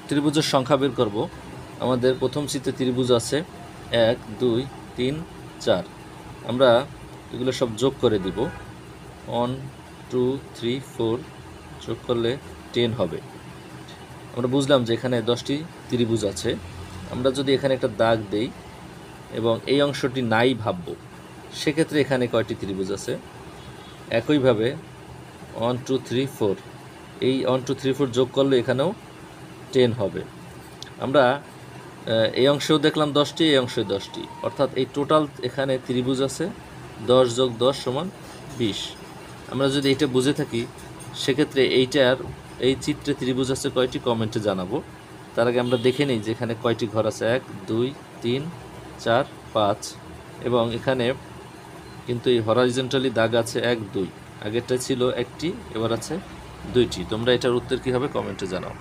ত্রিভুজের সংখ্যা বের করব। আমাদের প্রথম চিত্রে ত্রিভুজ আছে 1 2 3 4। আমরা এগুলো সব যোগ করে দিব। 1 2 3 4 যোগ করলে 10 হবে। আমরা বুঝলাম যে এখানে 10টি ত্রিভুজ আছে। আমরা যদি এখানে একটা দাগ দেই এবং এই অংশটি নাই ভাববো, সেক্ষেত্রে এখানে কয়টি ত্রিভুজ আছে? একইভাবে 1 2 3 4, এই 1 2 3 4 যোগ করলে এখানেও 10 হবে। আমরা এই অংশেও দেখলাম 10টি, এই অংশে 10টি, অর্থাৎ এই টোটাল এখানে ত্রিভুজ আছে 10 যোগ 10 সমান 20। আমরা যদি এটা বুঝে থাকি, সেক্ষেত্রে এই চিত্রে ত্রিভুজ আছে কয়টি, কমেন্টে জানাবো। তার আগে আমরা দেখে নিই যে এখানে কয়টি ঘর আছে। 1 2 3 4 5, এবং এখানে কিন্তু এই হরাইজন্টালি দাগ আছে 1 2। আগেরটা ছিল একটি, এবার আছে 2টি। তোমরা এটার উত্তর কী হবে কমেন্টে জানাও।